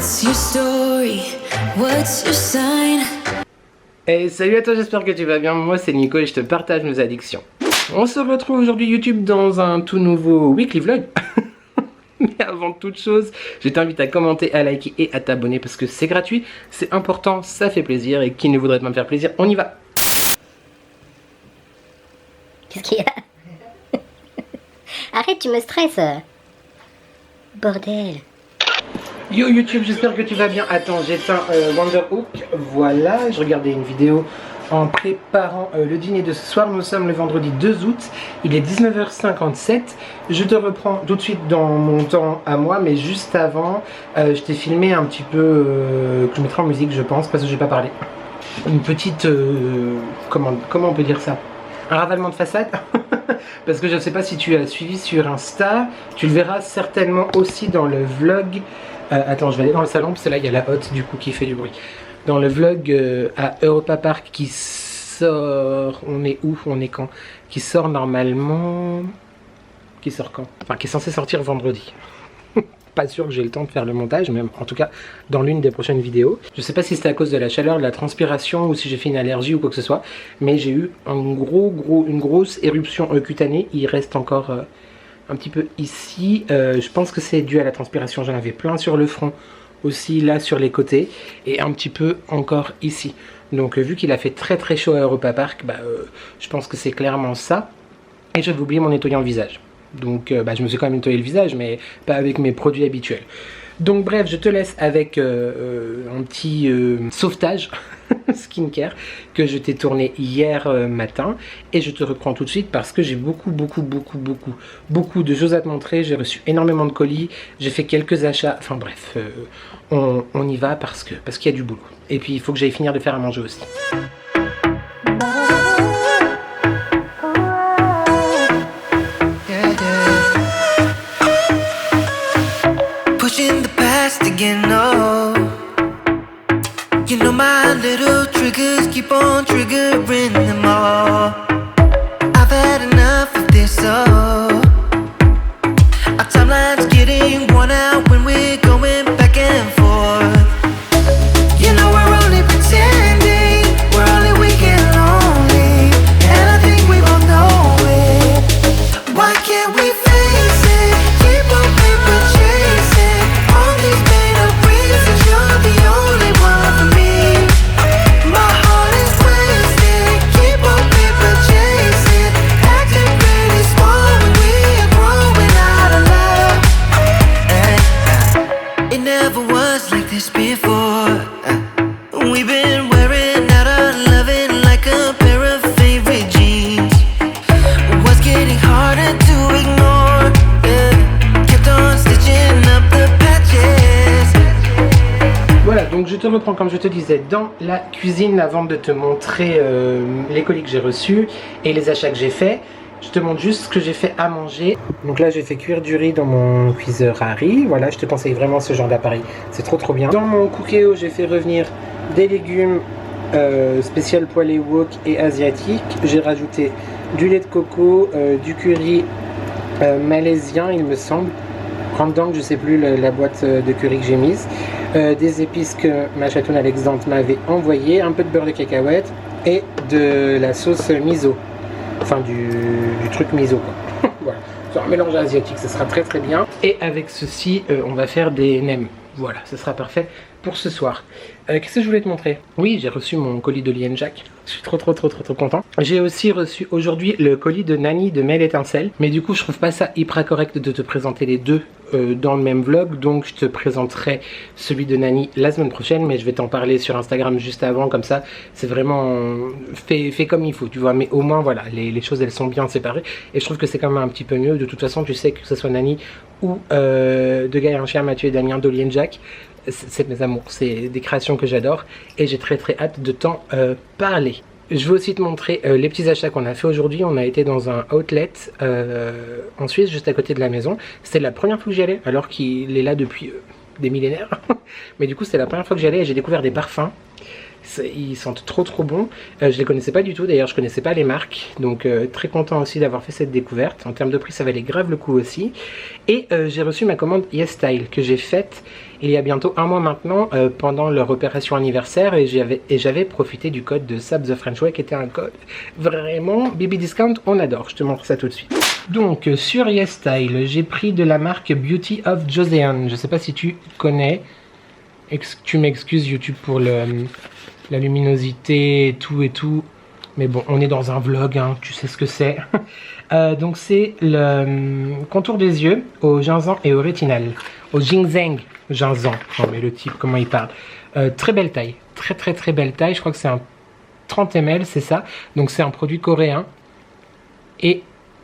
What's your story? What's your sign? Hey, salut à toi, j'espère que tu vas bien. Moi c'est Nico et je te partage nos addictions. On se retrouve aujourd'hui YouTube dans un tout nouveau weekly vlog. Mais avant toute chose, je t'invite à commenter, à liker et à t'abonner parce que c'est gratuit, c'est important, ça fait plaisir et qui ne voudrait pas me faire plaisir, on y va. Qu'est-ce qu'il y a? Arrête, tu me stresses. Bordel. Yo YouTube, j'espère que tu vas bien. Attends, j'éteins Wonderhook. Voilà, je regardais une vidéo en préparant le dîner de ce soir. Nous sommes le vendredi 2 août, il est 19h57. Je te reprends tout de suite dans mon temps à moi, mais juste avant, je t'ai filmé un petit peu, que je mettrai en musique je pense, parce que je vais pas parler. Une petite, comment on peut dire ça? Un ravalement de façade. Parce que je ne sais pas si tu as suivi sur Insta, tu le verras certainement aussi dans le vlog. Attends, je vais aller dans le salon parce que là il y a la hotte du coup qui fait du bruit. Dans le vlog à Europa Park qui sort, on est où? On est quand? Qui sort normalement... Qui sort quand? Enfin qui est censé sortir vendredi. Pas sûr que j'ai le temps de faire le montage, mais en tout cas dans l'une des prochaines vidéos. Je sais pas si c'était à cause de la chaleur, de la transpiration ou si j'ai fait une allergie ou quoi que ce soit, mais j'ai eu une grosse éruption cutanée. Il reste encore un petit peu ici. Je pense que c'est dû à la transpiration, j'en avais plein sur le front, aussi là sur les côtés et un petit peu encore ici. Donc vu qu'il a fait très chaud à Europa Park, je pense que c'est clairement ça. Et j'avais oublié mon nettoyant visage. Donc je me suis quand même nettoyé le visage, mais pas avec mes produits habituels. Donc bref, je te laisse avec un petit sauvetage skincare que je t'ai tourné hier matin. Et je te reprends tout de suite parce que j'ai beaucoup de choses à te montrer. J'ai reçu énormément de colis, j'ai fait quelques achats. Enfin bref, on y va parce qu'il y a du boulot. Et puis il faut que j'aille finir de faire à manger aussi. Again, no. You know my little triggers keep on triggering them all. I've had enough of this, oh. Our timeline's getting worn out when we're going back and forth. You know we're only pretending, we're only weak and lonely, and I think we both know it. Why can't we face it? Keep on paper chasing all these made up reasons. You're the only one for me. My heart is wasted. Keep on paper chasing, acting pretty small when we are growing out of love. It never was like this before. We've been wearing out our loving like a pair of favorite jeans. What's getting harder to ignore? Kept on stitching up the patches. Voilà, donc je te reprends comme je te disais dans la cuisine avant de te montrer les colis que j'ai reçus et les achats que j'ai faits. Je te montre juste ce que j'ai fait à manger. Donc là j'ai fait cuire du riz dans mon cuiseur à riz. Voilà, je te conseille vraiment ce genre d'appareil, c'est trop bien. Dans mon Cookéo j'ai fait revenir des légumes spécial poêlé wok et asiatique. J'ai rajouté du lait de coco, du curry malaisien il me semble. Randang, je sais plus la boîte de curry que j'ai mise. Des épices que ma chatoune Alexandre m'avait envoyé, un peu de beurre de cacahuète et de la sauce miso. Enfin du truc miso quoi. Voilà, c'est un mélange asiatique, ça sera très bien. Et avec ceci, on va faire des nems. Voilà, ce sera parfait pour ce soir. Qu'est-ce que je voulais te montrer? Oui, j'ai reçu mon colis de Lien Jack. Je suis trop content. J'ai aussi reçu aujourd'hui le colis de Nani de Mail Étincelle. Mais du coup, je trouve pas ça hyper correct de te présenter les deux dans le même vlog. Donc, je te présenterai celui de Nani la semaine prochaine. Mais je vais t'en parler sur Instagram juste avant. Comme ça, c'est vraiment fait comme il faut, tu vois. Mais au moins, voilà, les choses, elles sont bien séparées. Et je trouve que c'est quand même un petit peu mieux. De toute façon, tu sais que ce soit Nani ou De Gaïa un chien, Mathieu et Damien de Lien Jack. C'est mes amours, c'est des créations que j'adore et j'ai très hâte de t'en parler. Je vais aussi te montrer les petits achats qu'on a fait aujourd'hui. On a été dans un outlet en Suisse, juste à côté de la maison. C'était la première fois que j'y allais, alors qu'il est là depuis des millénaires. Mais du coup, c'était la première fois que j'y allais et j'ai découvert des parfums Ils sentent trop bons. Je les connaissais pas du tout, d'ailleurs je connaissais pas les marques. Donc très content aussi d'avoir fait cette découverte. En termes de prix ça valait grave le coup aussi. Et j'ai reçu ma commande YesStyle que j'ai faite il y a bientôt un mois maintenant pendant leur opération anniversaire. Et j'avais profité du code de Sab the French Way qui était un code vraiment baby discount, on adore. Je te montre ça tout de suite. Donc sur YesStyle j'ai pris de la marque Beauty of Joseon. Je sais pas si tu connais. Tu m'excuses YouTube pour la luminosité et tout. Mais bon, on est dans un vlog, hein, tu sais ce que c'est. Donc c'est le contour des yeux au gingembre et au rétinal. Au ginseng, gingembre. Non mais le type, comment il parle. Très belle taille. Très belle taille. Je crois que c'est un 30 ml, c'est ça. Donc c'est un produit coréen. Et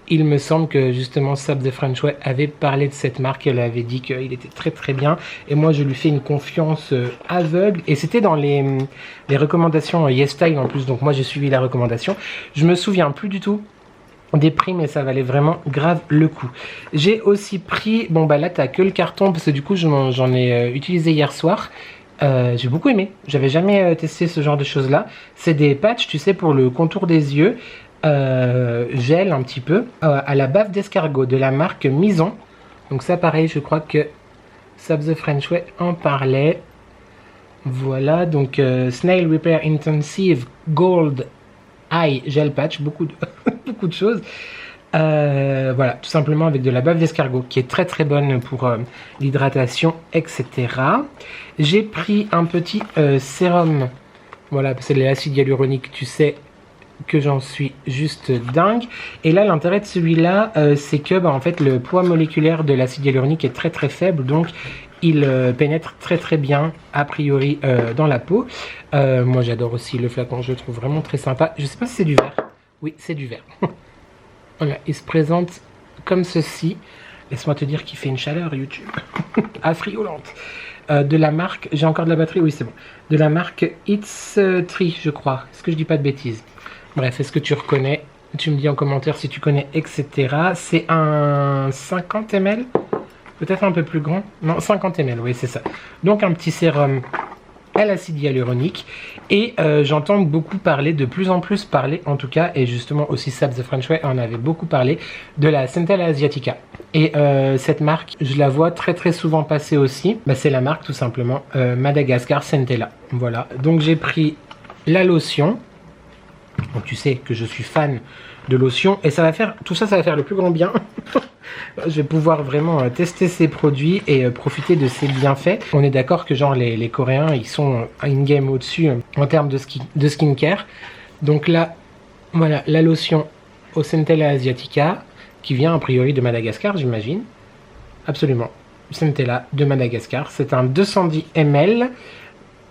il me semble que justement Sab the French Way avait parlé de cette marque, elle avait dit qu'il était très bien et moi je lui fais une confiance aveugle et c'était dans les recommandations YesStyle en plus, donc moi j'ai suivi la recommandation. Je me souviens plus du tout des prix mais ça valait vraiment grave le coup. J'ai aussi pris, bon bah là t'as que le carton parce que du coup j'en ai utilisé hier soir. J'ai beaucoup aimé, j'avais jamais testé ce genre de choses là. C'est des patchs tu sais pour le contour des yeux. Gel un petit peu à la bave d'escargot de la marque Mison. Donc ça pareil je crois que Sab the French Way en parlait. Voilà donc Snail Repair Intensive Gold Eye Gel Patch, beaucoup de choses. Voilà, tout simplement avec de la bave d'escargot qui est très bonne pour l'hydratation, etc. J'ai pris un petit sérum. Voilà, c'est de l'acide hyaluronique, tu sais que j'en suis juste dingue. Et là l'intérêt de celui-là c'est que en fait le poids moléculaire de l'acide hyaluronique est très faible, donc il pénètre très bien a priori dans la peau. Moi j'adore aussi le flacon, je le trouve vraiment très sympa. Je sais pas si c'est du verre. Oui, c'est du verre. Voilà, il se présente comme ceci. Laisse-moi te dire qu'il fait une chaleur YouTube affriolante. De la marque, j'ai encore de la batterie, oui c'est bon. De la marque It's Tree je crois. Est-ce que je dis pas de bêtises? Bref, est-ce que tu reconnais? Tu me dis en commentaire si tu connais, etc. C'est un 50 ml, peut-être un peu plus grand. Non, 50 ml, oui, c'est ça. Donc un petit sérum à l'acide hyaluronique. Et j'entends beaucoup parler, de plus en plus parler, en tout cas, et justement aussi Sab the French Way en avait beaucoup parlé, de la Centella Asiatica. Et cette marque, je la vois très souvent passer aussi. Bah, c'est la marque tout simplement Madagascar Centella. Voilà, donc j'ai pris la lotion. Donc tu sais que je suis fan de lotion et ça va faire, tout ça va faire le plus grand bien. Je vais pouvoir vraiment tester ces produits et profiter de ces bienfaits. On est d'accord que genre les Coréens ils sont une game au-dessus en termes de skincare. Donc là, voilà la lotion au Centella Asiatica qui vient a priori de Madagascar j'imagine. Absolument, Centella de Madagascar. C'est un 210 ml.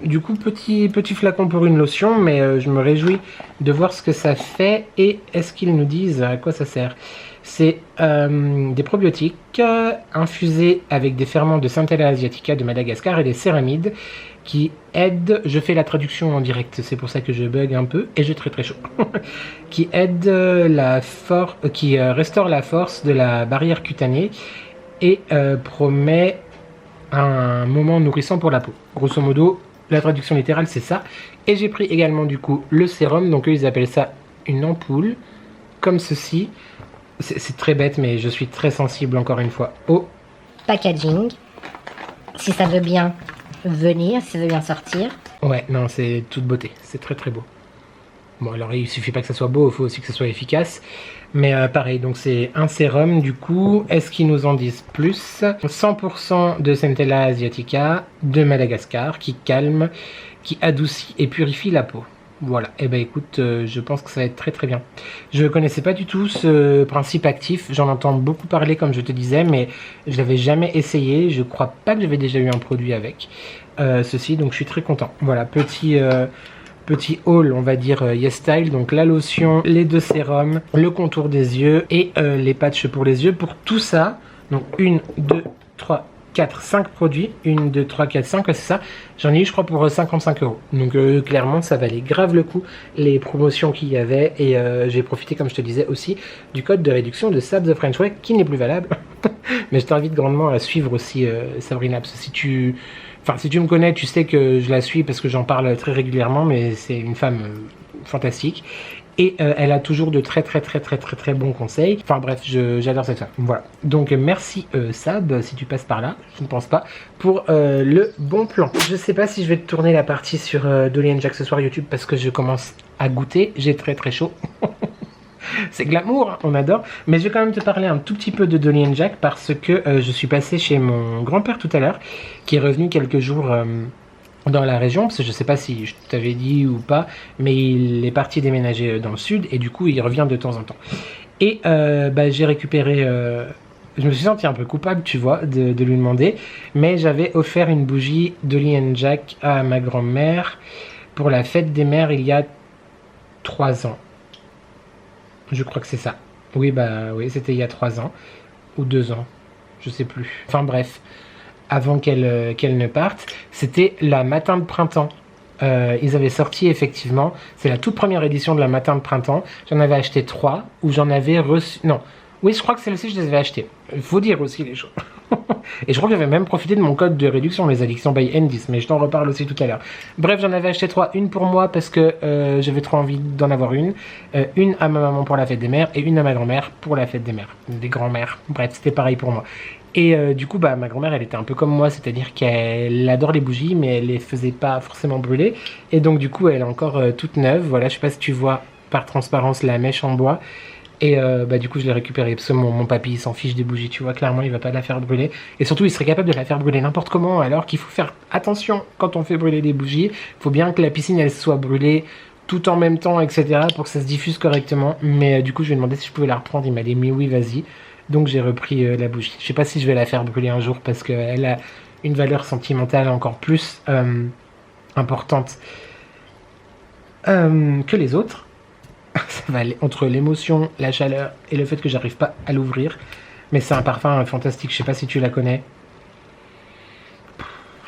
Du coup, petit flacon pour une lotion, mais je me réjouis de voir ce que ça fait. Et est-ce qu'ils nous disent à quoi ça sert? C'est des probiotiques infusés avec des ferments de Centella Asiatica de Madagascar et des céramides qui aident, je fais la traduction en direct, c'est pour ça que je bug un peu, et je suis très chaud, qui aident qui restaure la force de la barrière cutanée et promet un moment nourrissant pour la peau. Grosso modo, la traduction littérale c'est ça. Et j'ai pris également du coup le sérum, donc eux ils appellent ça une ampoule, comme ceci. C'est très bête mais je suis très sensible encore une fois au packaging. Si ça veut bien venir, si ça veut bien sortir. Ouais, non, c'est toute beauté, c'est très beau. Bon alors il suffit pas que ça soit beau, il faut aussi que ça soit efficace. Mais pareil, donc c'est un sérum du coup. Est-ce qu'ils nous en disent plus? 100% de Centella Asiatica de Madagascar qui calme, qui adoucit et purifie la peau. Voilà, et ben écoute, je pense que ça va être très bien. Je ne connaissais pas du tout ce principe actif, j'en entends beaucoup parler comme je te disais, mais je l'avais jamais essayé. Je crois pas que j'avais déjà eu un produit avec ceci, donc je suis très content. Voilà, petit haul, on va dire YesStyle, donc la lotion, les deux sérums, le contour des yeux et les patchs pour les yeux. Pour tout ça, donc 1, 2, 3, 4, 5 produits, 1, 2, 3, 4, 5, c'est ça. J'en ai eu je crois pour 55 €. Donc clairement ça valait grave le coup, les promotions qu'il y avait. Et j'ai profité comme je te disais aussi du code de réduction de Sab the French Way qui n'est plus valable. Mais je t'invite grandement à suivre aussi Sabrina, parce que si tu Enfin, si tu me connais, tu sais que je la suis parce que j'en parle très régulièrement, mais c'est une femme fantastique. Et elle a toujours de très bons conseils. Enfin bref, j'adore cette femme. Voilà. Donc merci Sab, si tu passes par là, je ne pense pas, pour le bon plan. Je sais pas si je vais te tourner la partie sur Dolly and Jack ce soir YouTube parce que je commence à goûter. J'ai très chaud. C'est glamour, hein, on adore. Mais je vais quand même te parler un tout petit peu de Dolly and Jack parce que je suis passé chez mon grand-père tout à l'heure, qui est revenu quelques jours dans la région, parce que je sais pas si je t'avais dit ou pas, mais il est parti déménager dans le sud et du coup il revient de temps en temps. Et j'ai récupéré... je me suis senti un peu coupable, tu vois, de lui demander, mais j'avais offert une bougie Dolly and Jack à ma grand-mère pour la fête des mères il y a 3 ans. Je crois que c'est ça. Oui, c'était il y a 3 ans. Ou 2 ans. Je sais plus. Enfin bref. Avant qu'elle ne parte. C'était la Matin de Printemps. Ils avaient sorti effectivement. C'est la toute première édition de la Matin de Printemps. J'en avais acheté 3. Ou j'en avais reçu... Non. Oui, je crois que celle-ci, je les avais achetées. Il faut dire aussi les choses. Et je crois que j'avais même profité de mon code de réduction, les addictions by N10, mais je t'en reparle aussi tout à l'heure. Bref, j'en avais acheté 3, une pour moi parce que j'avais trop envie d'en avoir une à ma maman pour la fête des mères et une à ma grand-mère pour la fête des mères, des grands-mères. Bref, c'était pareil pour moi. Et du coup, ma grand-mère, elle était un peu comme moi, c'est-à-dire qu'elle adore les bougies, mais elle les faisait pas forcément brûler. Et donc du coup, elle est encore toute neuve. Voilà, je sais pas si tu vois par transparence la mèche en bois. Et du coup je l'ai récupéré parce que mon papy il s'en fiche des bougies, tu vois, clairement il va pas la faire brûler. Et surtout il serait capable de la faire brûler n'importe comment, alors qu'il faut faire attention quand on fait brûler des bougies. Il faut bien que la piscine elle soit brûlée tout en même temps, etc. pour que ça se diffuse correctement. Mais du coup je lui ai demandé si je pouvais la reprendre, il m'a dit mais oui vas-y. Donc j'ai repris la bougie. Je sais pas si je vais la faire brûler un jour parce qu'elle a une valeur sentimentale encore plus importante que les autres. Ça va aller entre l'émotion, la chaleur et le fait que j'arrive pas à l'ouvrir. Mais c'est un parfum fantastique, je sais pas si tu la connais.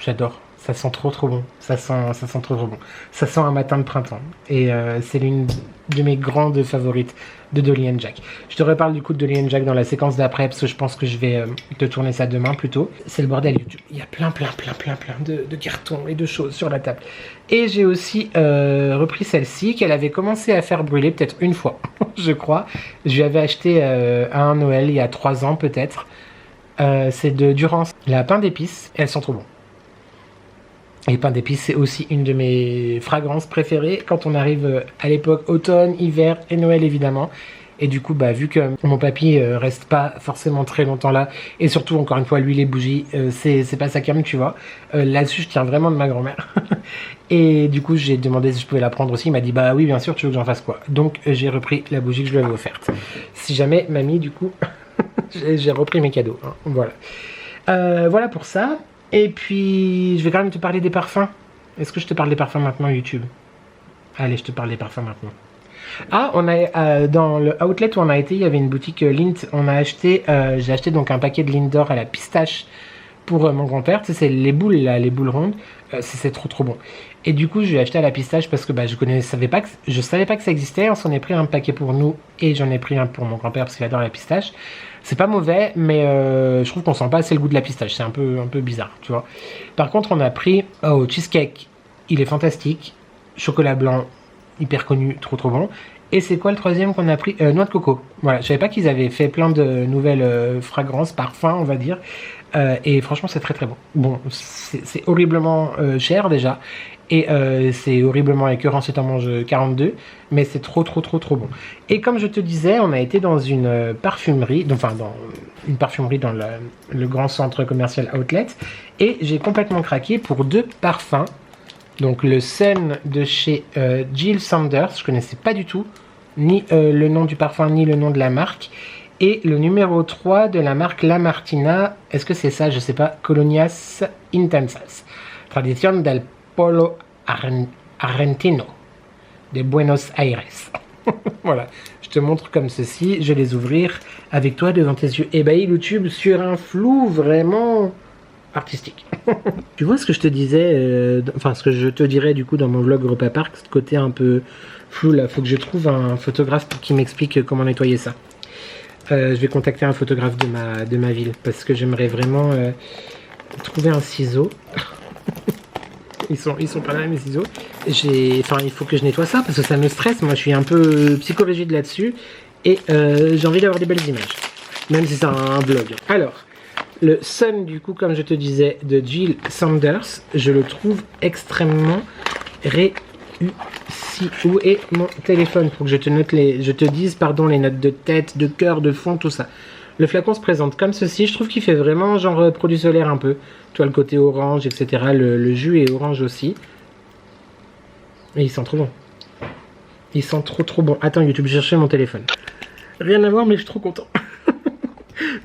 J'adore, ça sent trop bon. Ça sent trop bon. Ça sent un matin de printemps. Et c'est l'une de mes grandes favorites de Dolly and Jack. Je te reparle du coup de Dolly and Jack dans la séquence d'après parce que je pense que je vais te tourner ça demain plutôt. C'est le bordel YouTube. Il y a plein de cartons et de choses sur la table. Et j'ai aussi repris celle-ci qu'elle avait commencé à faire brûler peut-être une fois, je crois. Je lui avais acheté à un Noël il y a 3 ans peut-être. C'est de Durance, la pain d'épices. Elles sont trop bonnes. Et pain d'épices, c'est aussi une de mes fragrances préférées quand on arrive à l'époque automne, hiver et Noël évidemment. Et du coup, vu que mon papy reste pas forcément très longtemps là, et surtout, encore une fois, lui, les bougies, c'est pas sa cam, tu vois. Là-dessus, je tiens vraiment de ma grand-mère. Et du coup, j'ai demandé si je pouvais la prendre aussi. Il m'a dit, bah oui, bien sûr, tu veux que j'en fasse quoi? Donc, j'ai repris la bougie que je lui avais offerte. Si jamais, mamie, du coup, j'ai repris mes cadeaux. Hein, voilà. Voilà pour ça. Et puis, je vais quand même te parler des parfums. Est-ce que je te parle des parfums maintenant, YouTube? Allez, je te parle des parfums maintenant. Ah, on a dans le outlet où on a été, il y avait une boutique Lindt. On a acheté, j'ai acheté donc un paquet de Lindor à la pistache pour mon grand-père. Tu sais, c'est les boules là, les boules rondes. C'est trop bon. Et du coup, je l'ai acheté à la pistache parce que je savais pas que ça existait. On s'en est pris un paquet pour nous et j'en ai pris un pour mon grand-père parce qu'il adore la pistache. C'est pas mauvais, mais je trouve qu'on sent pas assez le goût de la pistache. C'est un peu bizarre, tu vois. Par contre, on a pris cheesecake. Il est fantastique. Chocolat blanc, hyper connu, trop bon. Et c'est quoi le troisième qu'on a pris? Noix de coco. Voilà, je savais pas qu'ils avaient fait plein de nouvelles fragrances, parfums, on va dire. Et franchement, c'est très bon. Bon, c'est horriblement cher déjà. Et c'est horriblement écœurant si t'en manges 42. Mais c'est trop bon. Et comme je te disais, on a été dans une parfumerie. Enfin, dans une parfumerie dans le grand centre commercial Outlet. Et j'ai complètement craqué pour 2 parfums. Donc le Sun de chez Jill Sanders. Je connaissais pas du tout. Ni le nom du parfum, ni le nom de la marque. Et le numéro 3 de la marque La Martina. Est-ce que c'est ça? Je sais pas. Colonias Intensas. Tradición del Polo Argentino de Buenos Aires. Voilà, je te montre comme ceci, je vais les ouvrir avec toi devant tes yeux ébahis, YouTube, sur un flou vraiment artistique. Tu vois ce que je te disais, enfin ce que je te dirais du coup dans mon vlog Repas Park, ce côté un peu flou là, faut que je trouve un photographe pour qui m'explique comment nettoyer ça. Je vais contacter un photographe de ma ville parce que j'aimerais vraiment trouver un ciseau. Ils sont pas là mes ciseaux. Enfin, il faut que je nettoie ça parce que ça me stresse. Moi, je suis un peu psychorigide là-dessus. Et j'ai envie d'avoir des belles images. Même si c'est un vlog. Alors, le Sun, du coup, comme je te disais, de Jill Sanders, je le trouve extrêmement réussi. Où est mon téléphone pour que je te dise, pardon, les notes de tête, de cœur, de fond, tout ça. Le flacon se présente comme ceci. Je trouve qu'il fait vraiment genre produit solaire un peu. Tu vois le côté orange, etc. Le jus est orange aussi. Et il sent trop bon. Il sent trop bon. Attends YouTube, j'ai cherché mon téléphone. Rien à voir mais je suis trop content.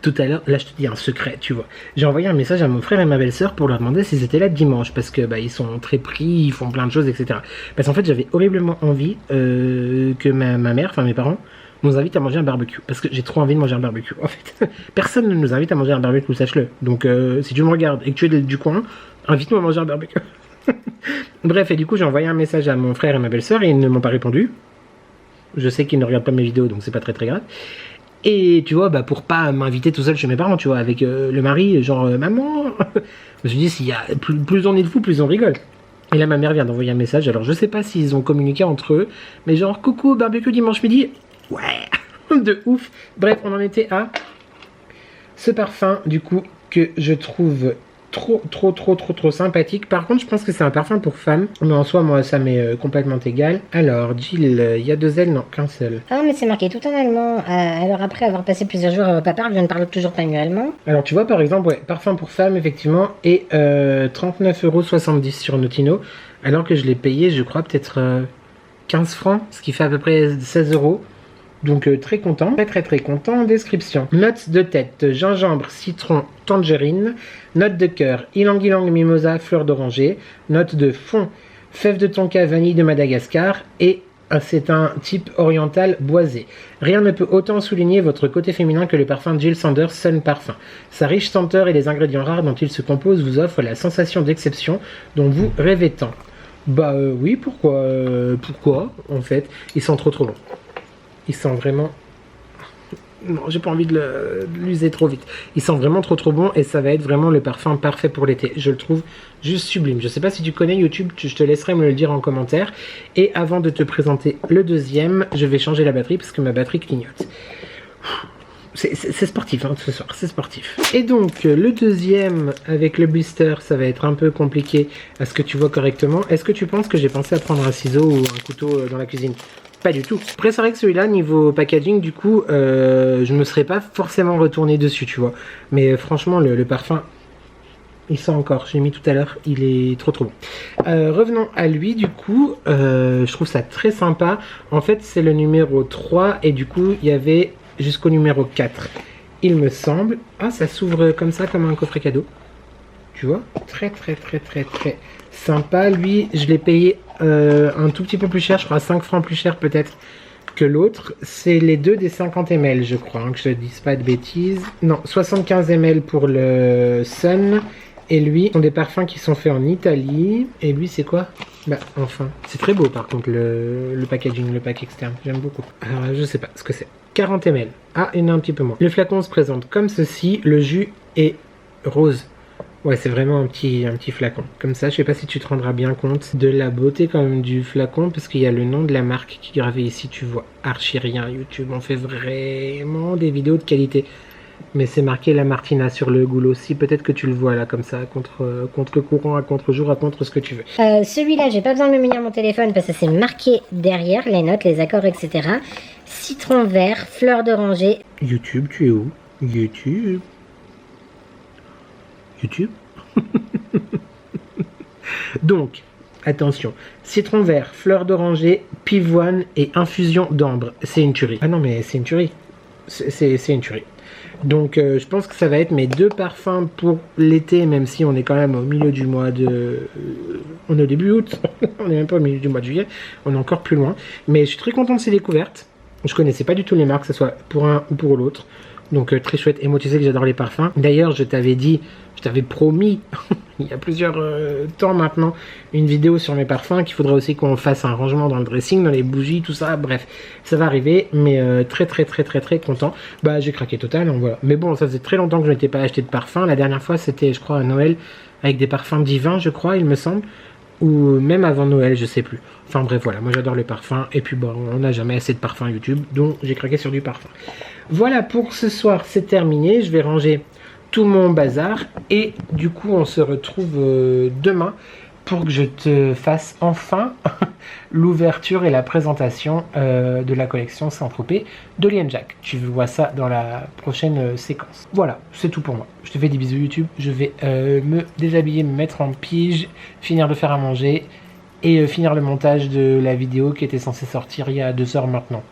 Tout à l'heure, là je te dis un secret, tu vois. J'ai envoyé un message à mon frère et ma belle-sœur pour leur demander s'ils étaient là dimanche. Parce que bah, ils sont très pris, ils font plein de choses, etc. Parce qu'en fait j'avais horriblement envie que ma mère, enfin mes parents, nous invite à manger un barbecue. Parce que j'ai trop envie de manger un barbecue. En fait, personne ne nous invite à manger un barbecue, sache-le. Donc si tu me regardes et que tu es du coin, invite-moi à manger un barbecue. Bref, et du coup j'ai envoyé un message à mon frère et ma belle-sœur et ils ne m'ont pas répondu. Je sais qu'ils ne regardent pas mes vidéos, donc c'est pas très grave. Et tu vois, bah pour pas m'inviter tout seul chez mes parents, tu vois, avec le mari, genre maman. Je me suis dit, s'il y a plus on est de fous, plus on rigole. Et là ma mère vient d'envoyer un message, alors je sais pas s'ils ont communiqué entre eux, mais genre coucou barbecue dimanche midi. Ouais, de ouf. Bref, on en était à ce parfum du coup que je trouve trop sympathique. Par contre, je pense que c'est un parfum pour femmes, mais en soi, moi, ça m'est complètement égal. Alors, Jill, il y a 2 L, non, qu'un seul. Ah, mais c'est marqué tout en allemand. Alors après avoir passé plusieurs jours à papa, je ne parle toujours pas mieux allemand. Alors, tu vois, par exemple, ouais, parfum pour femmes, effectivement, et 39,70 € sur Notino, alors que je l'ai payé, je crois, peut-être 15 francs, ce qui fait à peu près 16 €. Donc très content, très content. Description. Notes de tête, gingembre, citron, tangerine. Note de cœur, ylang-ylang, mimosa, fleur d'oranger. Note de fond, fève de tonka, vanille de Madagascar. Et c'est un type oriental boisé. Rien ne peut autant souligner votre côté féminin que le parfum Jill Sanders Sun Parfum. Sa riche senteur et les ingrédients rares dont il se compose vous offrent la sensation d'exception dont vous rêvez tant. Bah oui, pourquoi en fait, ils sont trop bons. Il sent vraiment... Non, j'ai pas envie de l'user trop vite. Il sent vraiment trop bon et ça va être vraiment le parfum parfait pour l'été. Je le trouve juste sublime. Je sais pas si tu connais YouTube, je te laisserai me le dire en commentaire. Et avant de te présenter le deuxième, je vais changer la batterie parce que ma batterie clignote. C'est sportif hein, ce soir, c'est sportif. Et donc le deuxième avec le blister, ça va être un peu compliqué à ce que tu vois correctement. Est-ce que tu penses que j'ai pensé à prendre un ciseau ou un couteau dans la cuisine ? Pas du tout. Après c'est vrai que celui-là niveau packaging du coup je me serais pas forcément retourné dessus tu vois. Mais franchement le parfum il sent encore, j'ai mis tout à l'heure, il est trop bon. Revenons à lui du coup, je trouve ça très sympa. En fait c'est le numéro 3 et du coup il y avait jusqu'au numéro 4 il me semble. Ah ça s'ouvre comme ça comme un coffret cadeau. Tu vois, très sympa. Lui je l'ai payé un tout petit peu plus cher, je crois 5 francs plus cher peut-être que l'autre. C'est les deux des 50 ml je crois, hein, que je ne dise pas de bêtises. Non, 75 ml pour le Sun. Et lui, ce sont des parfums qui sont faits en Italie. Et lui c'est quoi? Bah enfin, c'est très beau par contre le packaging, le pack externe, j'aime beaucoup. Alors je sais pas ce que c'est. 40 ml. Ah, il y en a un petit peu moins. Le flacon se présente comme ceci, le jus est rose. Ouais, c'est vraiment un petit flacon. Comme ça, je sais pas si tu te rendras bien compte de la beauté quand même du flacon, parce qu'il y a le nom de la marque qui est gravé ici, tu vois. Archi rien, YouTube, on fait vraiment des vidéos de qualité. Mais c'est marqué la Martina sur le goulot aussi, peut-être que tu le vois là, comme ça, contre courant, à contre-jour, à contre ce que tu veux. Celui-là, j'ai pas besoin de me munir mon téléphone parce que c'est marqué derrière, les notes, les accords, etc. Citron vert, fleur d'oranger. YouTube, tu es où? YouTube. Donc, attention, citron vert, fleur d'oranger, pivoine et infusion d'ambre. C'est une tuerie. Ah non mais c'est une tuerie. C'est une tuerie. Donc je pense que ça va être mes deux parfums pour l'été, même si on est quand même au milieu du mois de... On est au début août, on est même pas au milieu du mois de juillet, on est encore plus loin. Mais je suis très content de ces découvertes. Je connaissais pas du tout les marques, que ce soit pour un ou pour l'autre. Donc très chouette. Et moi tu sais que j'adore les parfums. D'ailleurs je t'avais dit, je t'avais promis il y a plusieurs temps maintenant une vidéo sur mes parfums, qu'il faudrait aussi qu'on fasse un rangement dans le dressing, dans les bougies, tout ça. Bref, ça va arriver. Mais très content. Bah j'ai craqué total, hein, voilà. Mais bon, ça faisait très longtemps que je n'étais pas acheté de parfum. La dernière fois c'était je crois à Noël avec des parfums divins je crois il me semble. ou même avant Noël, je sais plus. Enfin bref, voilà, moi j'adore les parfums, et puis bon, on n'a jamais assez de parfums YouTube, donc j'ai craqué sur du parfum. Voilà, pour ce soir, c'est terminé, je vais ranger tout mon bazar, et du coup, on se retrouve demain, pour que je te fasse enfin l'ouverture et la présentation de la collection Saint-Tropez de Jack. Tu vois ça dans la prochaine séquence. Voilà, c'est tout pour moi. Je te fais des bisous YouTube. Je vais me déshabiller, me mettre en pige, finir de faire à manger et finir le montage de la vidéo qui était censée sortir il y a 2 heures maintenant.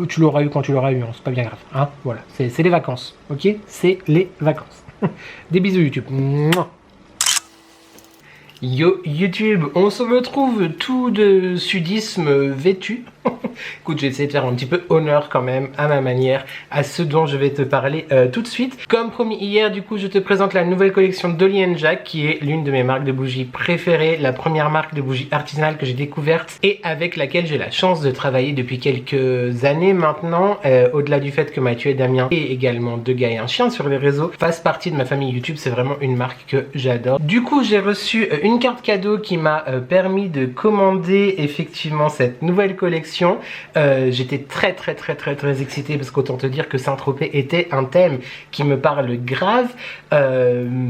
Tu l'auras eu quand tu l'auras eu, hein, c'est pas bien grave. Hein, voilà, c'est les vacances, ok? C'est les vacances. Des bisous YouTube. Mouah. Yo YouTube, on se retrouve tout de sudisme vêtu. Écoute, j'ai essayé de faire un petit peu honneur quand même à ma manière à ce dont je vais te parler tout de suite. Comme promis hier, du coup, je te présente la nouvelle collection Dolly & Jack qui est l'une de mes marques de bougies préférées, la première marque de bougies artisanales que j'ai découverte et avec laquelle j'ai la chance de travailler depuis quelques années maintenant. Au-delà du fait que Mathieu et Damien et également 2 gars et un chien sur les réseaux fassent partie de ma famille YouTube, c'est vraiment une marque que j'adore. Du coup, j'ai reçu une carte cadeau qui m'a permis de commander effectivement cette nouvelle collection. J'étais très excitée parce qu'autant te dire que Saint-Tropez était un thème qui me parle grave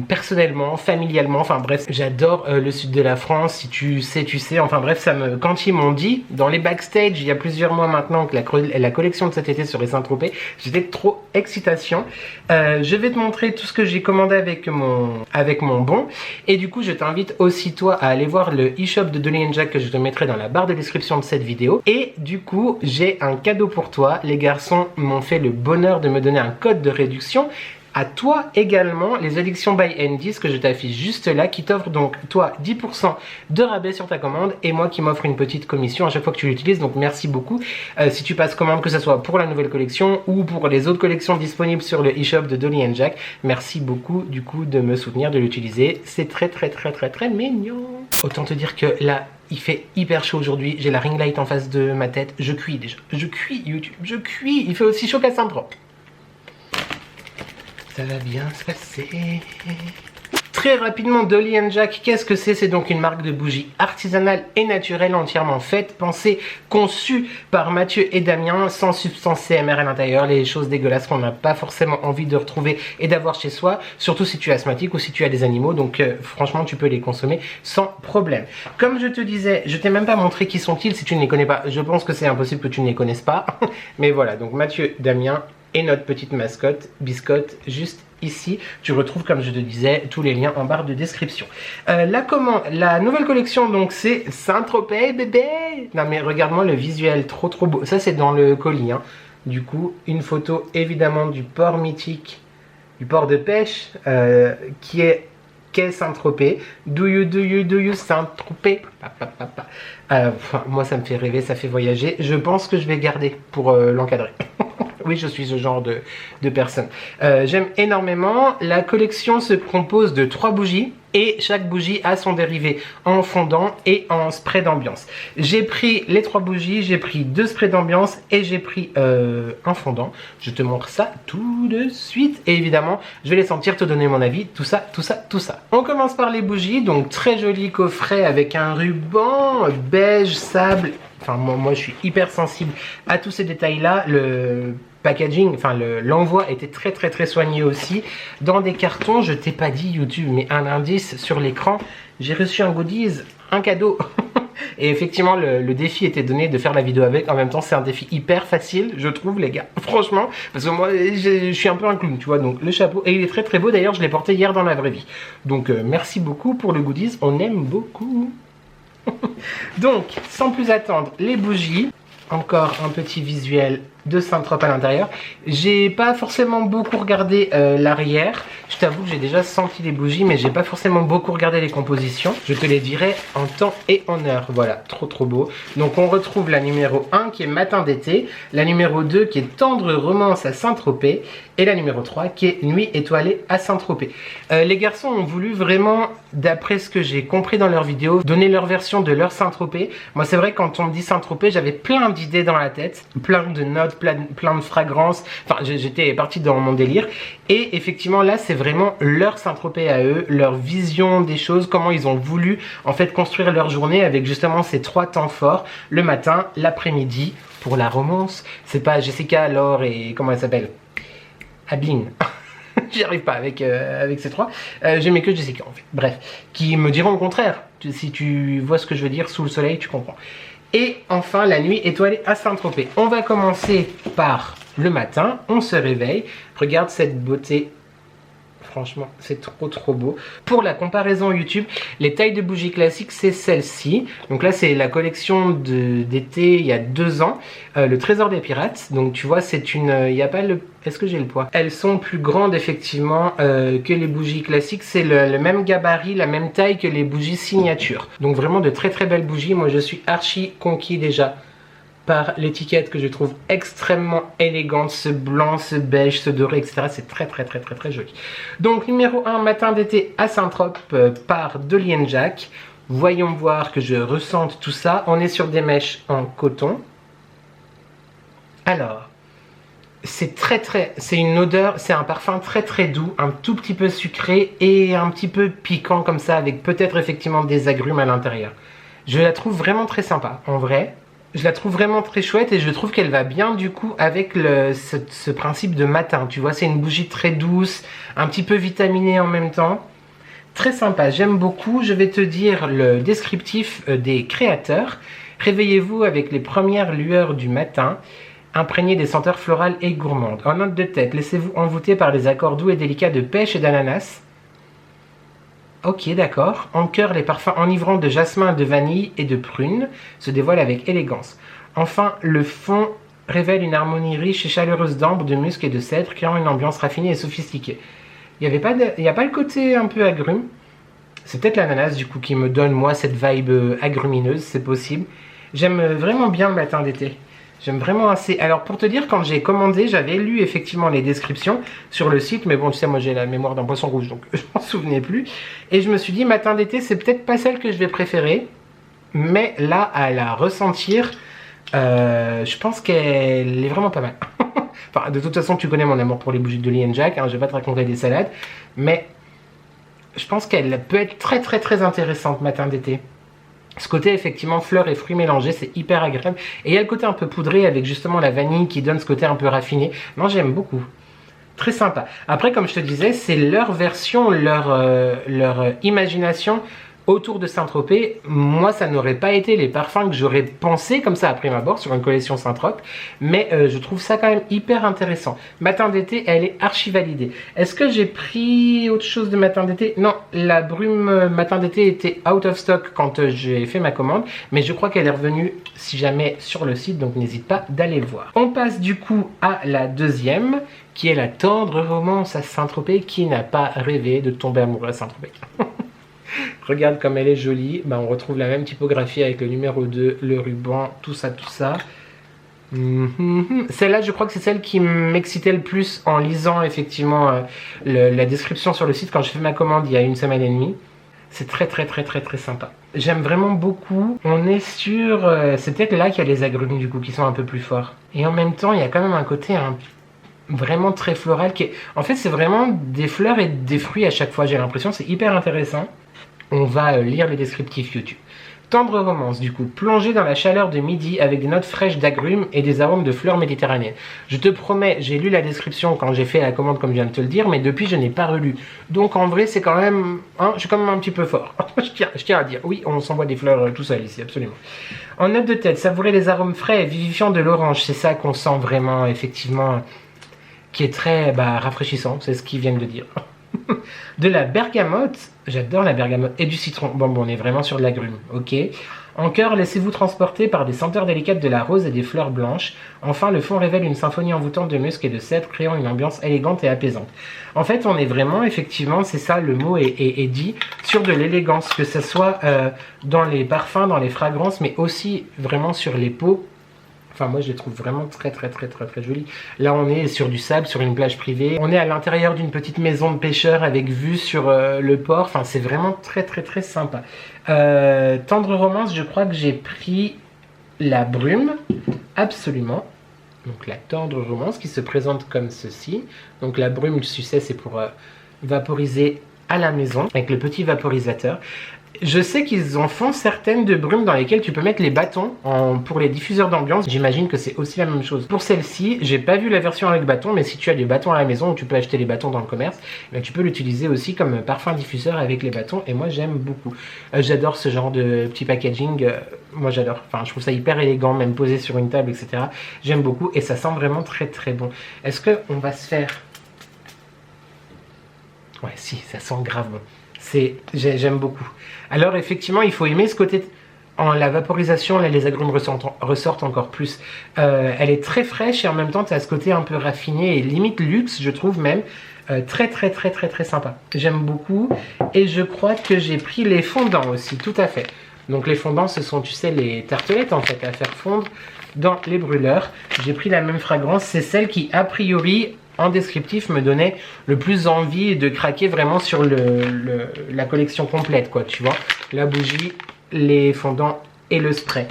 personnellement, familialement, enfin bref, j'adore le sud de la France, si tu sais, tu sais, enfin bref, ça me, quand ils m'ont dit dans les backstage il y a plusieurs mois maintenant que la collection de cet été serait Saint-Tropez, j'étais trop excitation. Je vais te montrer tout ce que j'ai commandé avec mon bon, et du coup je t'invite aussi toi à aller voir le e-shop de Dolly & Jack que je te mettrai dans la barre de description de cette vidéo. Et du coup j'ai un cadeau pour toi. Les garçons m'ont fait le bonheur de me donner un code de réduction. À toi également, les Addictions by Andy, que je t'affiche juste là, qui t'offre donc toi 10% de rabais sur ta commande et moi qui m'offre une petite commission à chaque fois que tu l'utilises, donc merci beaucoup. Si tu passes commande, que ce soit pour la nouvelle collection ou pour les autres collections disponibles sur le e-shop de Dolly & Jack, merci beaucoup du coup de me soutenir, de l'utiliser, c'est très mignon. Autant te dire que là, il fait hyper chaud aujourd'hui, j'ai la ring light en face de ma tête, je cuis déjà, je cuis YouTube, je cuis, il fait aussi chaud qu'à Saint-Tropez. Ça va bien se passer. Très rapidement, Dolly & Jack, qu'est-ce que c'est? C'est donc une marque de bougies artisanale et naturelle, entièrement faite, pensée, conçue par Mathieu et Damien, sans substance CMR à l'intérieur, les choses dégueulasses qu'on n'a pas forcément envie de retrouver et d'avoir chez soi, surtout si tu es asthmatique ou si tu as des animaux, donc franchement tu peux les consommer sans problème. Comme je te disais, je t'ai même pas montré qui sont-ils si tu ne les connais pas, je pense que c'est impossible que tu ne les connaisses pas, mais voilà, donc Mathieu, Damien et notre petite mascotte, Biscotte, juste ici. Tu retrouves, comme je te disais, tous les liens en barre de description. La nouvelle collection, donc, c'est Saint-Tropez, bébé. Non mais regarde-moi le visuel, trop beau. Ça, c'est dans le colis, hein. Du coup, une photo, évidemment, du port mythique, du port de pêche, qui est qu'est Saint-Tropez. Do you Saint-Tropez. Moi, ça me fait rêver, ça fait voyager. Je pense que je vais garder pour l'encadrer. Oui, je suis ce genre de personne. J'aime énormément. La collection se compose de 3 bougies et chaque bougie a son dérivé en fondant et en spray d'ambiance. J'ai pris les 3 bougies, j'ai pris 2 sprays d'ambiance et j'ai pris un fondant. Je te montre ça tout de suite et évidemment, je vais les sentir, te donner mon avis, tout ça. On commence par les bougies, donc très joli coffret avec un ruban beige, sable. Enfin, moi je suis hyper sensible à tous ces détails-là. Le packaging, enfin l'envoi était très soigné aussi. Dans des cartons, je t'ai pas dit YouTube, mais un indice sur l'écran, j'ai reçu un goodies, un cadeau. Et effectivement, le défi était donné de faire la vidéo avec. En même temps, c'est un défi hyper facile, je trouve, les gars. Franchement, parce que moi, je suis un peu un clown, tu vois. Donc, le chapeau, et il est très beau. D'ailleurs, je l'ai porté hier dans la vraie vie. Donc, merci beaucoup pour le goodies. On aime beaucoup. Donc, sans plus attendre, les bougies. Encore un petit visuel de Saint-Tropez à l'intérieur. J'ai pas forcément beaucoup regardé l'arrière. Je t'avoue que j'ai déjà senti les bougies, mais j'ai pas forcément beaucoup regardé les compositions. Je te les dirai en temps et en heure. Voilà, trop beau. Donc on retrouve la numéro 1 qui est Matin d'été, la numéro 2 qui est Tendre romance à Saint-Tropez et la numéro 3 qui est Nuit étoilée à Saint-Tropez. Les garçons ont voulu vraiment, d'après ce que j'ai compris dans leur vidéo, donner leur version de leur Saint-Tropez. Moi c'est vrai, quand on me dit Saint-Tropez, j'avais plein d'idées dans la tête, plein de notes, notes, plein de fragrances. Enfin, j'étais partie dans mon délire. Et effectivement, là, c'est vraiment leur Saint-Tropez à eux, leur vision des choses, comment ils ont voulu en fait construire leur journée avec justement ces 3 temps forts, le matin, l'après-midi. Pour la romance, c'est pas Jessica, Laure et comment elle s'appelle, Adeline. J'y arrive pas avec ces 3. J'aimais que Jessica en fait. Bref, qui me diront au contraire. Si tu vois ce que je veux dire, sous le soleil, tu comprends. Et enfin, la nuit étoilée à Saint-Tropez. On va commencer par le matin. On se réveille. Regarde cette beauté. Franchement, c'est trop beau. Pour la comparaison YouTube, les tailles de bougies classiques, c'est celle-ci. Donc là, c'est la collection d'été il y a 2 ans. Le trésor des pirates. Donc tu vois, c'est une... Il n'y a pas le... Est-ce que j'ai le poids? Elles sont plus grandes, effectivement, que les bougies classiques. C'est le même gabarit, la même taille que les bougies signature. Donc vraiment de très belles bougies. Moi, je suis archi conquis déjà par l'étiquette que je trouve extrêmement élégante, ce blanc, ce beige, ce doré, etc. C'est très joli. Donc numéro 1, matin d'été à Saint-Tropez par Dolly & Jack. Voyons voir que je ressente tout ça. On est sur des mèches en coton. Alors, c'est c'est une odeur, c'est un parfum très doux, un tout petit peu sucré et un petit peu piquant comme ça, avec peut-être effectivement des agrumes à l'intérieur. Je la trouve vraiment très sympa, en vrai. Je la trouve vraiment très chouette et je trouve qu'elle va bien du coup avec ce principe de matin. Tu vois, c'est une bougie très douce, un petit peu vitaminée en même temps. Très sympa, j'aime beaucoup. Je vais te dire le descriptif des créateurs. Réveillez-vous avec les premières lueurs du matin, imprégnées des senteurs florales et gourmandes. En note de tête, laissez-vous envoûter par les accords doux et délicats de pêche et d'ananas. Ok, d'accord. En cœur, les parfums enivrants de jasmin, de vanille et de prune se dévoilent avec élégance. Enfin, le fond révèle une harmonie riche et chaleureuse d'ambre, de musc et de cèdre, créant une ambiance raffinée et sophistiquée. Il n'y a pas le côté un peu agrume. C'est peut-être l'ananas du coup qui me donne moi cette vibe agrumineuse, c'est possible. J'aime vraiment bien le matin d'été. J'aime vraiment assez. Alors pour te dire, quand j'ai commandé, j'avais lu effectivement les descriptions sur le site, mais bon, tu sais, moi j'ai la mémoire d'un poisson rouge, donc je m'en souvenais plus. Et je me suis dit, matin d'été, c'est peut-être pas celle que je vais préférer, mais là, à la ressentir, je pense qu'elle est vraiment pas mal. Enfin, de toute façon, tu connais mon amour pour les bougies de Dolly & Jack, hein, je vais pas te raconter des salades, mais je pense qu'elle peut être très intéressante matin d'été. Ce côté effectivement fleurs et fruits mélangés, c'est hyper agréable. Et il y a le côté un peu poudré avec justement la vanille qui donne ce côté un peu raffiné. Non, j'aime beaucoup. Très sympa. Après, comme je te disais, c'est leur version, leur imagination autour de Saint-Tropez. Moi, ça n'aurait pas été les parfums que j'aurais pensé comme ça après ma abord sur une collection Saint-Tropez. Mais je trouve ça quand même hyper intéressant. Matin d'été, elle est archi validée. Est-ce que j'ai pris autre chose de matin d'été? Non, la brume matin d'été était out of stock quand j'ai fait ma commande. Mais je crois qu'elle est revenue si jamais sur le site. Donc n'hésite pas d'aller voir. On passe du coup à la deuxième, qui est la tendre romance à Saint-Tropez. Qui n'a pas rêvé de tomber amoureux à Saint-Tropez? Regarde comme elle est jolie. Bah, on retrouve la même typographie avec le numéro 2, le ruban, tout ça. Celle-là, je crois que c'est celle qui m'excitait le plus en lisant effectivement la description sur le site quand j'ai fait ma commande il y a 1 semaine et demie. C'est très sympa. J'aime vraiment beaucoup. On est sur... c'est peut-être là qu'il y a les agrumes du coup qui sont un peu plus forts. Et en même temps, il y a quand même un côté vraiment très floral qui est... En fait, c'est vraiment des fleurs et des fruits à chaque fois, j'ai l'impression. C'est hyper intéressant. On va lire les descriptifs YouTube. Tendre romance, du coup, plongée dans la chaleur de midi avec des notes fraîches d'agrumes et des arômes de fleurs méditerranéennes. Je te promets, j'ai lu la description quand j'ai fait la commande comme je viens de te le dire, mais depuis je n'ai pas relu. Donc en vrai, c'est quand même... Hein, je suis quand même un petit peu fort. je tiens à dire. Oui, on s'envoie des fleurs tout seul ici, absolument. En note de tête, savourer les arômes frais et vivifiants de l'orange. C'est ça qu'on sent vraiment, effectivement, qui est très rafraîchissant, c'est ce qu'ils viennent de dire. De la bergamote, j'adore la bergamote, et du citron. Bon, on est vraiment sur de l'agrume, ok. En cœur, laissez-vous transporter par des senteurs délicates de la rose et des fleurs blanches. Enfin, le fond révèle une symphonie envoûtante de musc et de cèdre, créant une ambiance élégante et apaisante. En fait, on est vraiment, effectivement, c'est ça, le mot est dit, sur de l'élégance, que ce soit dans les parfums, dans les fragrances, mais aussi vraiment sur les peaux. Enfin, moi, je les trouve vraiment très jolies. Là, on est sur du sable, sur une plage privée. On est à l'intérieur d'une petite maison de pêcheurs avec vue sur le port. Enfin, c'est vraiment très sympa. Tendre romance, je crois que j'ai pris la brume. Absolument. Donc la tendre romance qui se présente comme ceci. Donc la brume, tu sais, c'est pour vaporiser à la maison avec le petit vaporisateur. Je sais qu'ils en font certaines de brumes dans lesquelles tu peux mettre les bâtons pour les diffuseurs d'ambiance. J'imagine que c'est aussi la même chose. Pour celle-ci, j'ai pas vu la version avec bâton, mais si tu as des bâtons à la maison ou tu peux acheter les bâtons dans le commerce, ben, tu peux l'utiliser aussi comme parfum diffuseur avec les bâtons et moi j'aime beaucoup. J'adore ce genre de petit packaging, moi j'adore. Enfin, je trouve ça hyper élégant, même posé sur une table, etc. J'aime beaucoup et ça sent vraiment très très bon. Est-ce qu'on va se faire... Ouais, si, ça sent grave bon. J'aime beaucoup. Alors effectivement, il faut aimer ce côté en la vaporisation. Là, les agrumes ressortent encore plus. Elle est très fraîche et en même temps, tu as ce côté un peu raffiné et limite luxe, je trouve même. Très sympa. J'aime beaucoup. Et je crois que j'ai pris les fondants aussi, tout à fait. Donc les fondants, ce sont, tu sais, les tartelettes en fait à faire fondre dans les brûleurs. J'ai pris la même fragrance. C'est celle qui, a priori, en descriptif, me donnait le plus envie de craquer vraiment sur la collection complète, quoi, tu vois. La bougie, les fondants et le spray.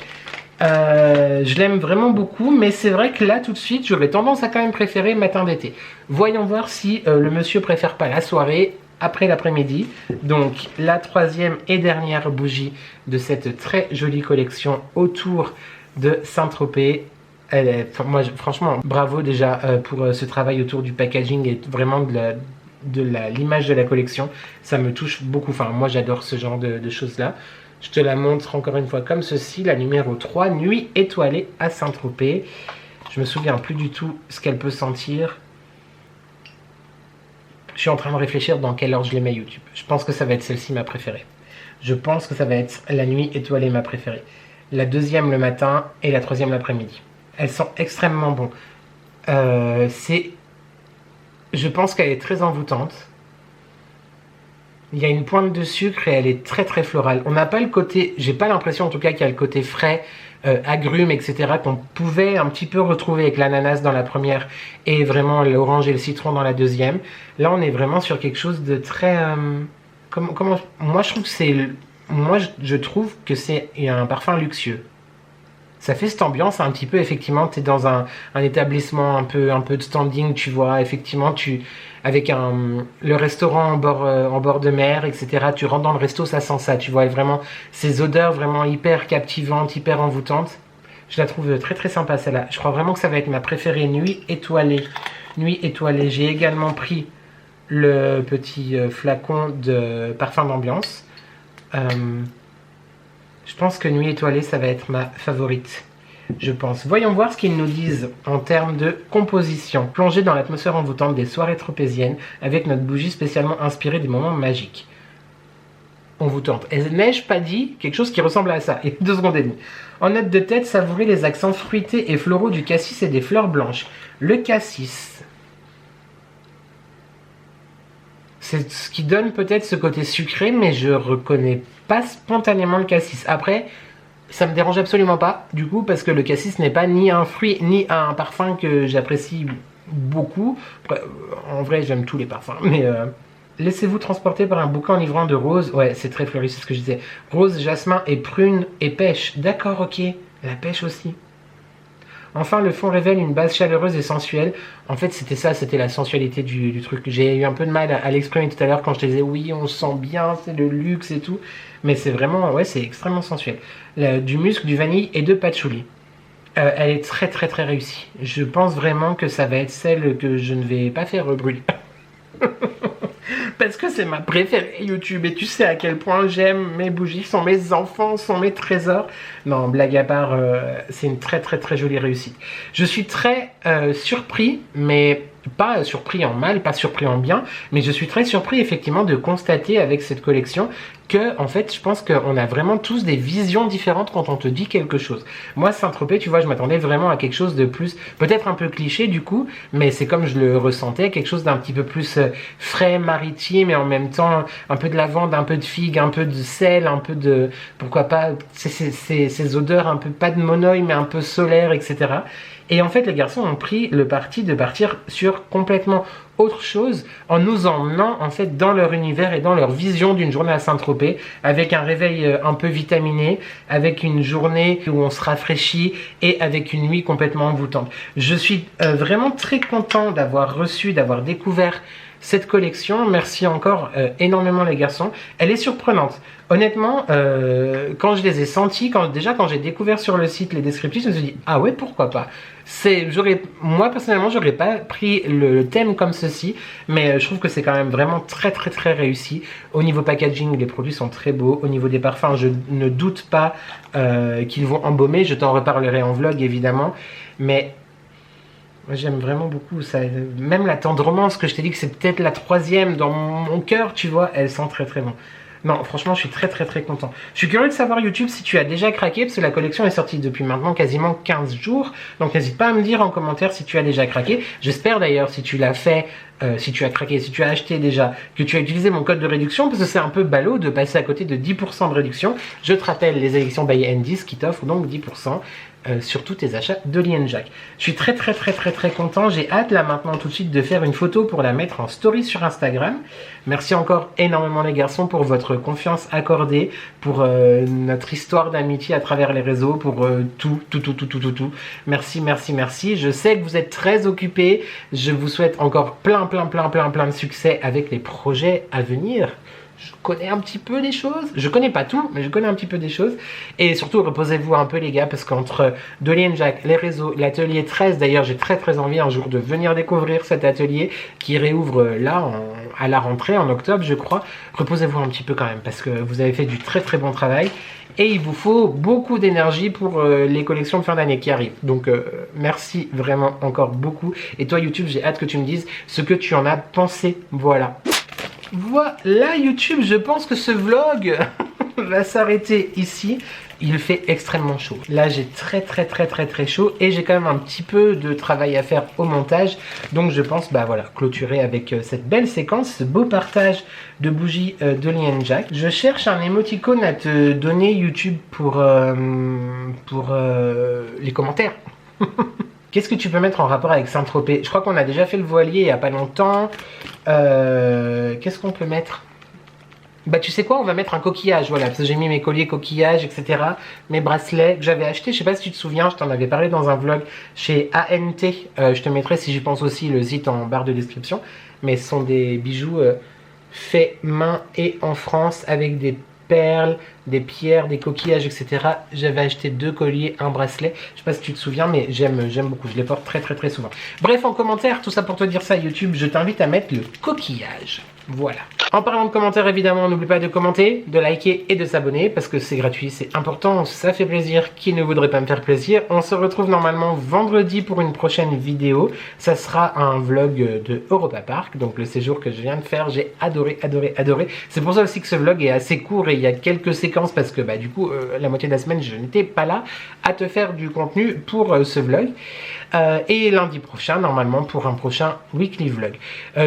Je l'aime vraiment beaucoup, mais c'est vrai que là, tout de suite, j'aurais tendance à quand même préférer matin d'été. Voyons voir si le monsieur préfère pas la soirée après l'après-midi. Donc, la troisième et dernière bougie de cette très jolie collection autour de Saint-Tropez. Moi, franchement, bravo déjà pour ce travail autour du packaging et vraiment de l'image de la collection. Ça me touche beaucoup. Enfin, moi, j'adore ce genre de choses-là. Je te la montre encore une fois comme ceci. La numéro 3, Nuit étoilée à Saint-Tropez. Je me souviens plus du tout ce qu'elle peut sentir. Je suis en train de réfléchir dans quelle ordre je les mets YouTube. Je pense que ça va être celle-ci ma préférée. Je pense que ça va être la Nuit étoilée ma préférée. La deuxième le matin et la troisième l'après-midi. Elles sont extrêmement bonnes. Je pense qu'elle est très envoûtante. Il y a une pointe de sucre et elle est très florale. On n'a pas le côté, j'ai pas l'impression en tout cas qu'il y a le côté frais, agrumes, etc. qu'on pouvait un petit peu retrouver avec l'ananas dans la première et vraiment l'orange et le citron dans la deuxième. Là, on est vraiment sur quelque chose de très... moi, je trouve que c'est un parfum luxueux. Ça fait cette ambiance un petit peu, effectivement, tu es dans un établissement un peu de standing, tu vois, effectivement, avec le restaurant en bord de mer, etc. Tu rentres dans le resto, ça sent ça, tu vois, et vraiment, ces odeurs vraiment hyper captivantes, hyper envoûtantes. Je la trouve très sympa, celle-là. Je crois vraiment que ça va être ma préférée, Nuit étoilée. Nuit étoilée. J'ai également pris le petit flacon de parfum d'ambiance. Je pense que Nuit étoilée, ça va être ma favorite. Je pense. Voyons voir ce qu'ils nous disent en termes de composition. Plonger dans l'atmosphère envoûtante des soirées tropéziennes avec notre bougie spécialement inspirée des moments magiques. Envoûtante. Et n'ai-je pas dit quelque chose qui ressemble à ça? Et 2 secondes et demie. En note de tête, savourer les accents fruités et floraux du cassis et des fleurs blanches. Le cassis, c'est ce qui donne peut-être ce côté sucré, mais je reconnais pas spontanément le cassis. Après, ça me dérange absolument pas, du coup, parce que le cassis n'est pas ni un fruit, ni un parfum que j'apprécie beaucoup. En vrai, j'aime tous les parfums, mais... Laissez-vous transporter par un bouquin enivrant de roses. Ouais, c'est très fleuri, c'est ce que je disais. Rose, jasmin et prune et pêche. D'accord, ok. La pêche aussi. Enfin, le fond révèle une base chaleureuse et sensuelle. En fait, c'était ça, c'était la sensualité du truc. J'ai eu un peu de mal à l'exprimer tout à l'heure quand je te disais oui, on sent bien, c'est le luxe et tout. Mais c'est vraiment, ouais, c'est extrêmement sensuel. Du musc, du vanille et de patchouli. Elle est très réussie. Je pense vraiment que ça va être celle que je ne vais pas faire brûler. Parce que c'est ma préférée YouTube et tu sais à quel point j'aime mes bougies, sont mes enfants, sont mes trésors. Non, blague à part, c'est une très jolie réussite. Je suis très surpris, mais pas surpris en mal, pas surpris en bien, mais je suis très surpris effectivement de constater avec cette collection que, en fait, je pense qu'on a vraiment tous des visions différentes quand on te dit quelque chose. Moi, Saint-Tropez, tu vois, je m'attendais vraiment à quelque chose de plus, peut-être un peu cliché du coup, mais c'est comme je le ressentais, quelque chose d'un petit peu plus frais, maritime, et en même temps, un peu de lavande, un peu de figue, un peu de sel, un peu de, pourquoi pas, ces odeurs un peu, pas de monoï, mais un peu solaire, etc. Et en fait, les garçons ont pris le parti de partir sur complètement autre chose en nous emmenant en fait dans leur univers et dans leur vision d'une journée à Saint-Tropez, avec un réveil un peu vitaminé, avec une journée où on se rafraîchit et avec une nuit complètement envoûtante. Je suis vraiment très content d'avoir reçu, d'avoir découvert cette collection. Merci encore énormément les garçons. Elle est surprenante. Honnêtement, quand je les ai sentis, quand j'ai découvert sur le site les descriptifs, je me suis dit ah ouais, pourquoi pas. Moi personnellement, j'aurais pas pris le thème comme ceci, mais je trouve que c'est quand même vraiment très très très réussi. Au niveau packaging, les produits sont très beaux. Au niveau des parfums, je ne doute pas qu'ils vont embaumer. Je t'en reparlerai en vlog évidemment, mais j'aime vraiment beaucoup ça. Même la tendrement, que je t'ai dit que c'est peut-être la 3e dans mon cœur, tu vois, elle sent très très bon. Non, franchement, je suis très très très content. Je suis curieux de savoir YouTube si tu as déjà craqué, parce que la collection est sortie depuis maintenant quasiment 15 jours. Donc n'hésite pas à me dire en commentaire si tu as déjà craqué. J'espère d'ailleurs si tu l'as fait, si tu as craqué, si tu as acheté déjà, que tu as utilisé mon code de réduction, parce que c'est un peu ballot de passer à côté de 10% de réduction. Je te rappelle les élections by N10 qui t'offrent donc 10%. Sur tous tes achats de Lienjack. Je suis très très très très très content. J'ai hâte là maintenant tout de suite de faire une photo pour la mettre en story sur Instagram. Merci encore énormément les garçons pour votre confiance accordée, pour notre histoire d'amitié à travers les réseaux, pour tout. Merci, merci, merci. Je sais que vous êtes très occupés. Je vous souhaite encore plein de succès avec les projets à venir. Je connais un petit peu des choses, je connais pas tout, mais je connais un petit peu des choses. Et surtout, reposez-vous un peu les gars, parce qu'entre de Lienjack, les réseaux, l'atelier 13, d'ailleurs j'ai très très envie un jour de venir découvrir cet atelier qui réouvre là à la rentrée en octobre je crois. Reposez-vous un petit peu quand même, parce que vous avez fait du très très bon travail. Et il vous faut beaucoup d'énergie pour les collections de fin d'année qui arrivent. Donc merci vraiment encore beaucoup. Et toi YouTube, j'ai hâte que tu me dises ce que tu en as pensé. Voilà. Voilà YouTube, je pense que ce vlog va s'arrêter ici. Il fait extrêmement chaud. Là j'ai très chaud et j'ai quand même un petit peu de travail à faire au montage. Donc je pense voilà, clôturer avec cette belle séquence, ce beau partage de bougies de Lienjack. Je cherche un émoticône à te donner YouTube pour les commentaires. Qu'est-ce que tu peux mettre en rapport avec Saint-Tropez? Je crois qu'on a déjà fait le voilier il n'y a pas longtemps. Qu'est-ce qu'on peut mettre? Bah tu sais quoi, on va mettre un coquillage, voilà, parce que j'ai mis mes colliers coquillages, etc. Mes bracelets que j'avais achetés, je sais pas si tu te souviens, je t'en avais parlé dans un vlog chez ANT. Je te mettrai, si j'y pense aussi, le site en barre de description. Mais ce sont des bijoux faits main et en France avec des perles, des pierres, des coquillages, etc. J'avais acheté 2 colliers, un bracelet. Je sais pas si tu te souviens, mais j'aime beaucoup. Je les porte très souvent. Bref, en commentaire, tout ça pour te dire ça, YouTube, je t'invite à mettre le coquillage. Voilà. En parlant de commentaires, évidemment, n'oublie pas de commenter, de liker et de s'abonner, parce que c'est gratuit, c'est important, ça fait plaisir. Qui ne voudrait pas me faire plaisir? On se retrouve normalement vendredi pour une prochaine vidéo. Ça sera un vlog de Europa Park, donc le séjour que je viens de faire. J'ai adoré. C'est pour ça aussi que ce vlog est assez court et il y a quelques séquences, parce que du coup, la moitié de la semaine, je n'étais pas là à te faire du contenu pour ce vlog. Et lundi prochain, normalement, pour un prochain weekly vlog.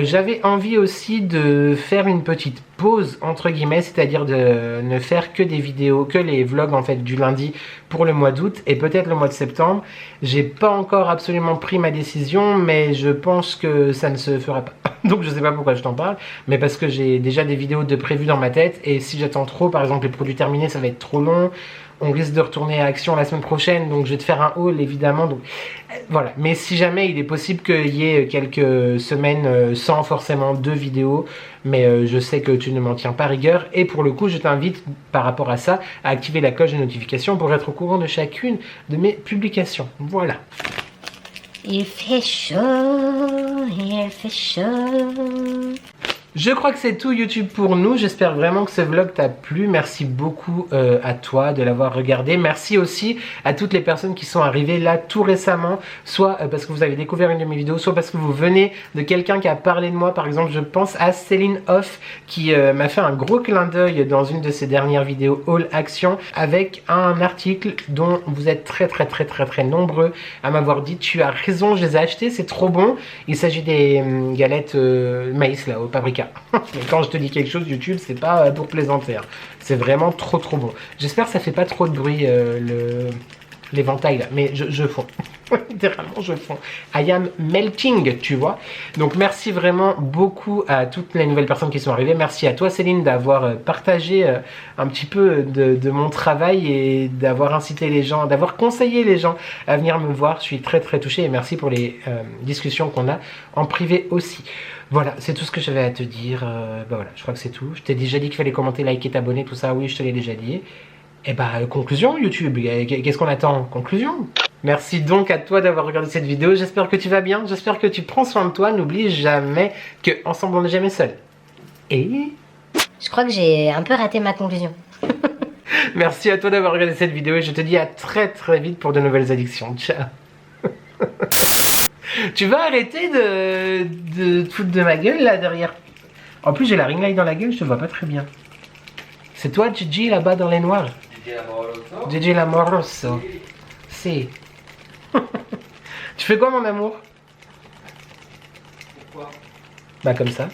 J'avais envie aussi de faire une petite pause, entre guillemets, c'est-à-dire de ne faire que des vidéos, que les vlogs, en fait, du lundi pour le mois d'août et peut-être le mois de septembre. J'ai pas encore absolument pris ma décision, mais je pense que ça ne se fera pas. Donc je sais pas pourquoi je t'en parle, mais parce que j'ai déjà des vidéos de prévues dans ma tête, et si j'attends trop, par exemple les produits terminés, ça va être trop long. On risque de retourner à Action la semaine prochaine, donc je vais te faire un haul évidemment. Donc voilà. Mais si jamais il est possible qu'il y ait quelques semaines sans forcément 2 vidéos, mais je sais que tu ne m'en tiens pas rigueur. Et pour le coup, je t'invite par rapport à ça à activer la cloche de notification pour être au courant de chacune de mes publications. Voilà. Il fait chaud, il fait chaud. Je crois que c'est tout YouTube pour nous. J'espère vraiment que ce vlog t'a plu. Merci beaucoup à toi de l'avoir regardé. Merci aussi à toutes les personnes qui sont arrivées là tout récemment, soit parce que vous avez découvert une de mes vidéos, soit parce que vous venez de quelqu'un qui a parlé de moi. Par exemple, je pense à Céline Hoff qui m'a fait un gros clin d'œil dans une de ses dernières vidéos All Action avec un article dont vous êtes très nombreux à m'avoir dit: tu as raison, je les ai achetés, c'est trop bon. Il s'agit des galettes maïs là au paprika. Mais quand je te dis quelque chose, YouTube, c'est pas pour plaisanter, hein. C'est vraiment trop bon. J'espère que ça fait pas trop de bruit l'éventail là, mais je fonds. Littéralement, je fonds. I am melting, tu vois. Donc, merci vraiment beaucoup à toutes les nouvelles personnes qui sont arrivées. Merci à toi, Céline, d'avoir partagé un petit peu de mon travail et d'avoir incité les gens, d'avoir conseillé les gens à venir me voir. Je suis très, très touchée et merci pour les discussions qu'on a en privé aussi. Voilà, c'est tout ce que j'avais à te dire. Voilà, je crois que c'est tout. Je t'ai déjà dit qu'il fallait commenter, liker, t'abonner, tout ça. Oui, je te l'ai déjà dit. Et conclusion, YouTube. Qu'est-ce qu'on attend? Conclusion. Merci donc à toi d'avoir regardé cette vidéo. J'espère que tu vas bien. J'espère que tu prends soin de toi. N'oublie jamais que ensemble on n'est jamais seul. Et Je crois que j'ai un peu raté ma conclusion. merci à toi d'avoir regardé cette vidéo et je te dis à très très vite pour de nouvelles addictions. Ciao. Tu vas arrêter de te foutre de ma gueule là derrière. En plus j'ai la ring light dans la gueule, je te vois pas très bien. C'est toi Gigi là-bas dans les noirs? Gigi l'amoroso. Si. Tu fais quoi mon amour? Pourquoi? Bah comme ça.